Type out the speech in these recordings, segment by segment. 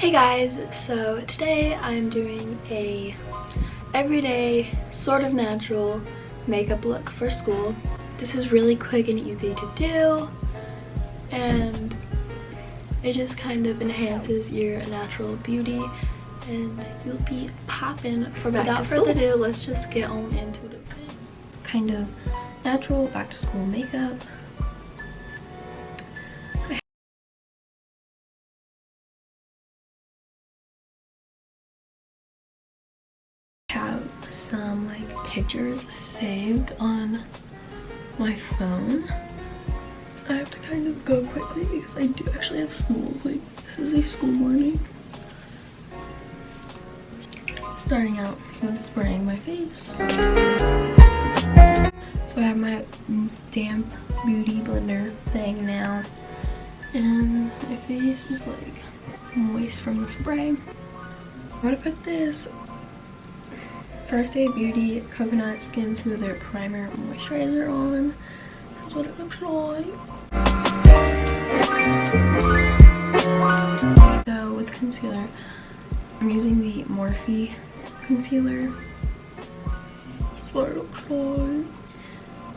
Hey guys, so today I'm doing a everyday sort of natural makeup look for school. This is really quick and easy to do, and it just kind of enhances your natural beauty and you'll be popping for back to school. Without further ado, let's just get on into the kind of natural back to school makeup. Have some like pictures saved on my phone. I have to kind of go quickly because I do actually have school. Like, this is a school morning. Starting out with spraying my face. So I have my damp beauty blender thing now, and my face is like moist from the spray. I'm gonna put this First Aid Beauty Coconut Skin Smoother Primer Moisturizer on. This is what it looks like. So with concealer, I'm using the Morphe concealer. This is what it looks like.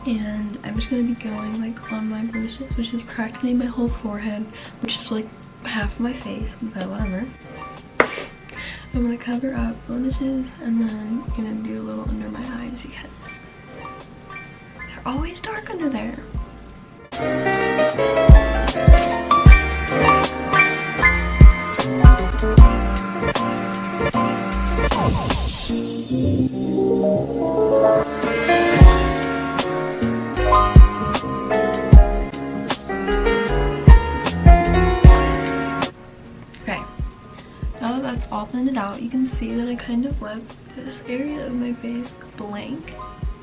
And I'm just gonna be going like on my blemishes, which is practically my whole forehead, which is like half of my face, but whatever. I'm gonna cover up blemishes and then I'm gonna do a little under my eyes because they're always dark under there. Now that that's all blended out, you can see that I kind of left this area of my face blank.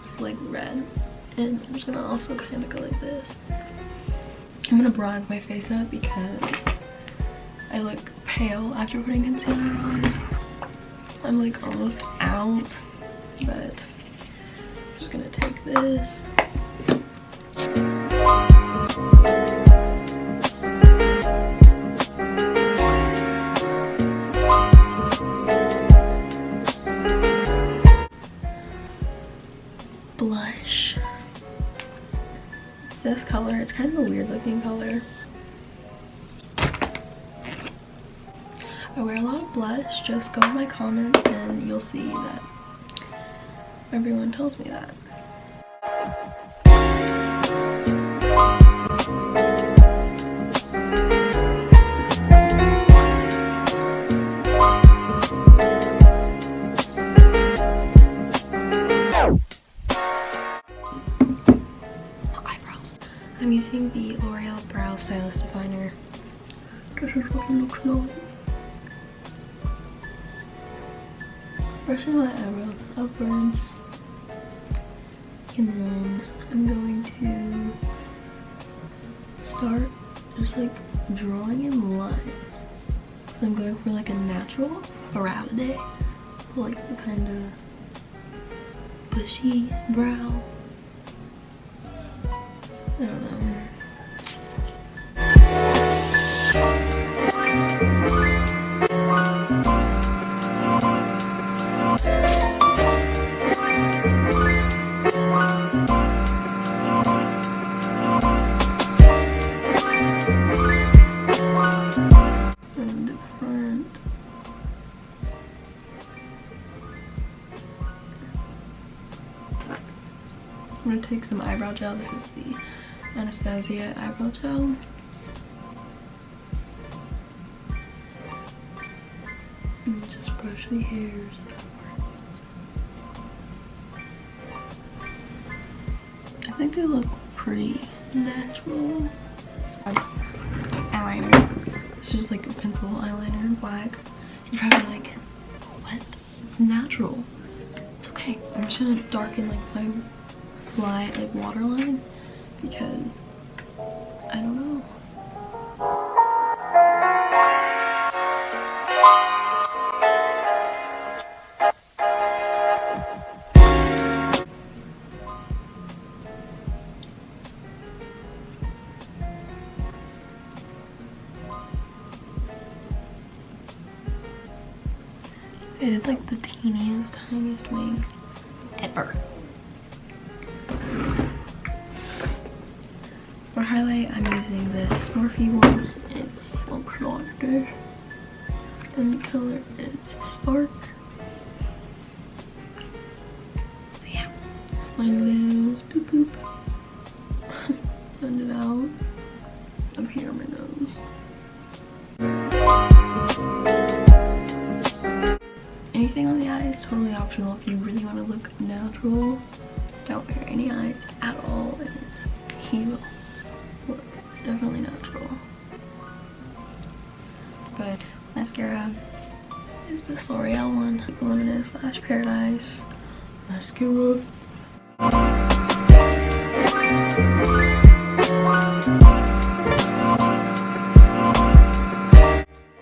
It's like red. And I'm just gonna also kind of go like this. I'm gonna bronze my face up because I look pale after putting concealer on. I'm like almost out, but I'm just gonna take this. Blush. It's this color. It's kind of a weird looking color. I wear a lot of blush. Just go in my comments and you'll see that everyone tells me that. I'm using the L'Oreal Brow Stylist Definer. This is what it looks like. Brushing my eyebrows upwards. And then I'm going to start just like drawing in lines. So I'm going for like a natural brow today. Like the kind of bushy brow. I don't know. And the front. I'm gonna take some eyebrow gel. This is the Anastasia eyebrow gel. And just brush the hairs upwards. I think they look pretty natural. Eyeliner. This is like a pencil eyeliner in black. You're probably like, what? It's natural. It's okay. I'm just gonna darken like my waterline because I don't know. I did like the teeniest, tiniest wing ever. For highlight, I'm using this Morphe one. It looks like this. And the color is Spark. So yeah, my nose, boop boop. Blend it out. Up here on my nose. Anything on the eyes, totally optional. If you really want to look natural, don't wear any eyes at all, and he will look definitely natural. But mascara is the L'Oreal one, Luminous / Paradise mascara.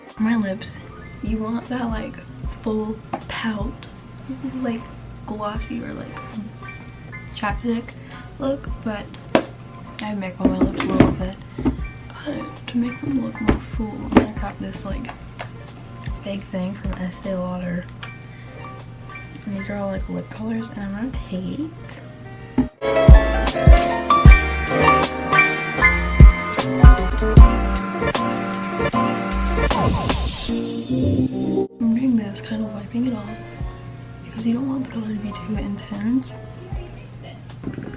For my lips, you want that like full pout, like glossy or like chapstick look, but I make on my lips a little bit. But to make them look more full, I'm gonna grab this like big thing from Estee Lauder. And these are all like lip colors, and I'm gonna take I'm doing this, kind of wiping it off because you don't want the color to be too intense.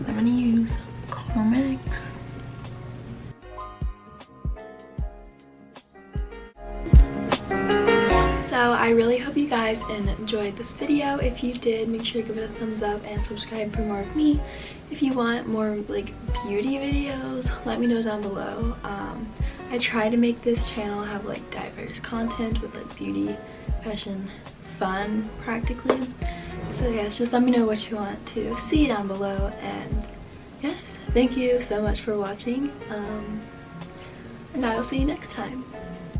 I'm gonna use Carmex. So I really hope you guys enjoyed this video. If you did, make sure to give it a thumbs up and subscribe for more of me. If you want more like beauty videos, let me know down below. I try to make this channel have like diverse content with like beauty, fashion, fun practically. So yes, just let me know what you want to see down below, and yes, thank you so much for watching, and I will see you next time.